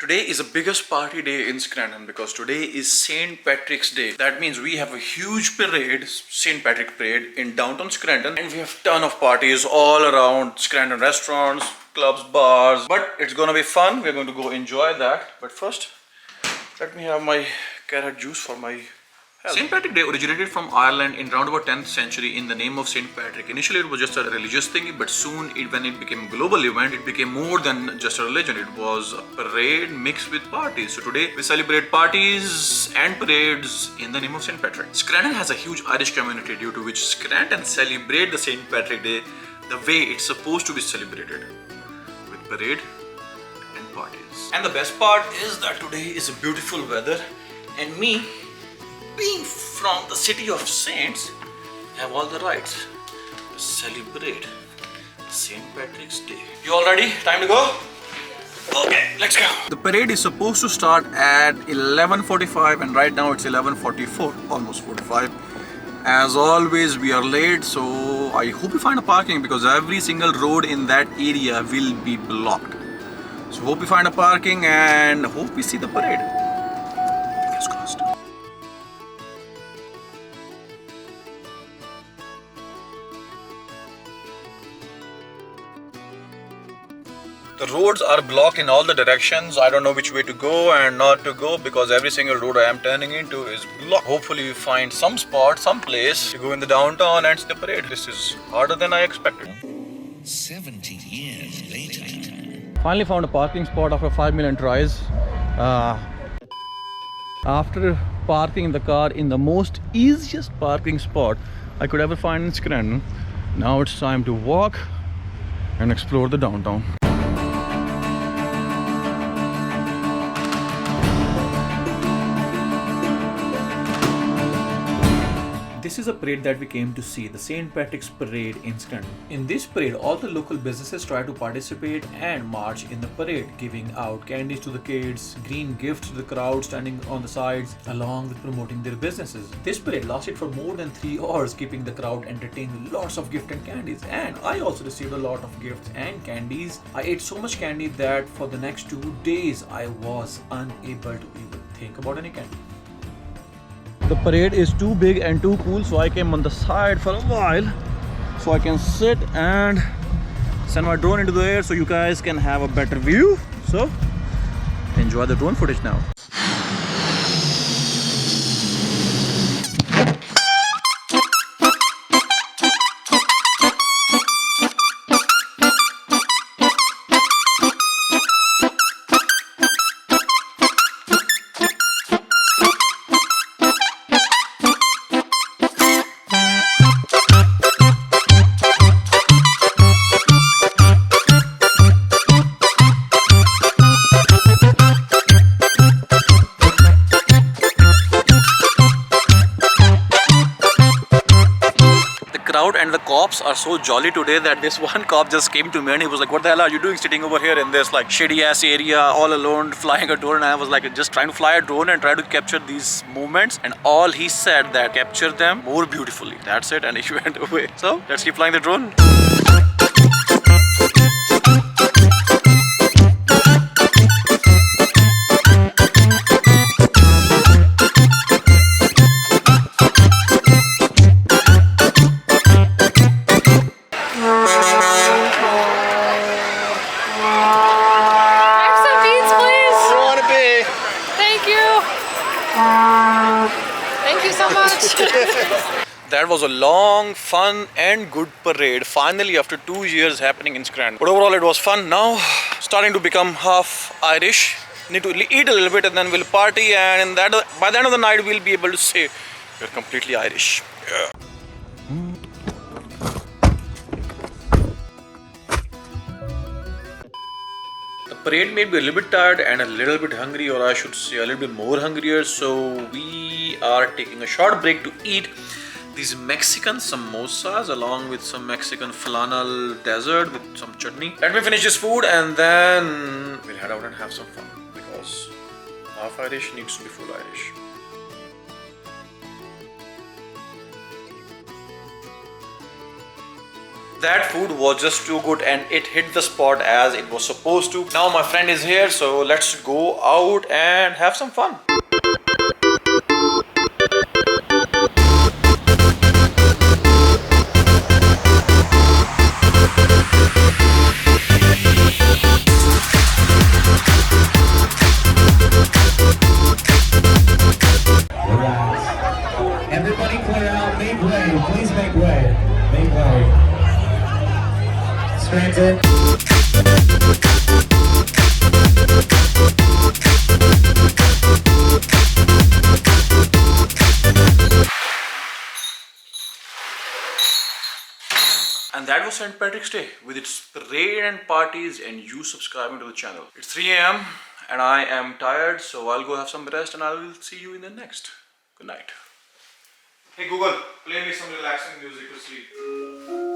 Today is the biggest party day in Scranton because today is St. Patrick's Day. That means we have a huge parade, St. Patrick Parade in downtown Scranton, and we have ton of parties all around Scranton, restaurants, clubs, bars. But it's gonna be fun. We're going to go enjoy that. But first, let me have my carrot juice for my health. St. Patrick Day originated from Ireland in around about 10th century in the name of St. Patrick. Initially it was just a religious thing, but soon when it became a global event, it became more than just a religion. It was a parade mixed with parties. So today we celebrate parties and parades in the name of St. Patrick. Scranton has a huge Irish community, due to which Scranton celebrate the St. Patrick Day the way it's supposed to be celebrated, with parade and parties. And the best part is that today is a beautiful weather, and me, being from the city of saints, have all the rights to celebrate St. Patrick's Day. You all ready? Time to go? Okay, let's go. The parade is supposed to start at 11:45 and right now it's 11:44, almost 45. As always, we are late, so I hope we find a parking because every single road in that area will be blocked. So hope we find a parking and hope we see the parade. Fingers crossed. The roads are blocked in all the directions. I don't know which way to go and not to go because every single road I am turning into is blocked. Hopefully we find some spot, some place to go in the downtown and see the parade. This is harder than I expected. 70 years later. Finally found a parking spot after 5 million tries. After parking the car in the most easiest parking spot I could ever find in Scranton, now it's time to walk and explore the downtown. This is a parade that we came to see, the St. Patrick's Parade in Scranton. In this parade, all the local businesses try to participate and march in the parade, giving out candies to the kids, green gifts to the crowd standing on the sides, along with promoting their businesses. This parade lasted for more than 3 hours, keeping the crowd entertained with lots of gifts and candies. And I also received a lot of gifts and candies. I ate so much candy that for the next 2 days, I was unable to even think about any candy. The parade is too big and too cool, so I came on the side for a while so I can sit and send my drone into the air so you guys can have a better view. So enjoy the drone footage now. Crowd and the cops are so jolly today that this one cop just came to me and he was like, "What the hell are you doing sitting over here in this like shady ass area all alone flying a drone?" And I was like, just trying to fly a drone and try to capture these moments, and all he said that capture them more beautifully. That's it, and he went away. So let's keep flying the drone. Thank you so much. That was a long, fun and good parade, finally after 2 years happening in Scranton. But overall it was fun. Now starting to become half Irish. Need to eat a little bit and then we'll party, and by the end of the night we'll be able to say we're completely Irish. Yeah. The parade made me a little bit tired and a little bit hungry, or I should say a little bit more hungrier, so we are taking a short break to eat these Mexican samosas along with some Mexican flannel dessert with some chutney. Let me finish this food and then we'll head out and have some fun, because half Irish needs to be full Irish. That food was just too good and it hit the spot as it was supposed to. Now my friend is here, so let's go out and have some fun. Everybody clear out, make way, please make way. Make way. Scranton. And that was St. Patrick's Day with its parade and parties and you subscribing to the channel. It's 3 a.m. and I am tired, so I'll go have some rest and I will see you in the next. Good night. Hey Google, play me some relaxing music to sleep.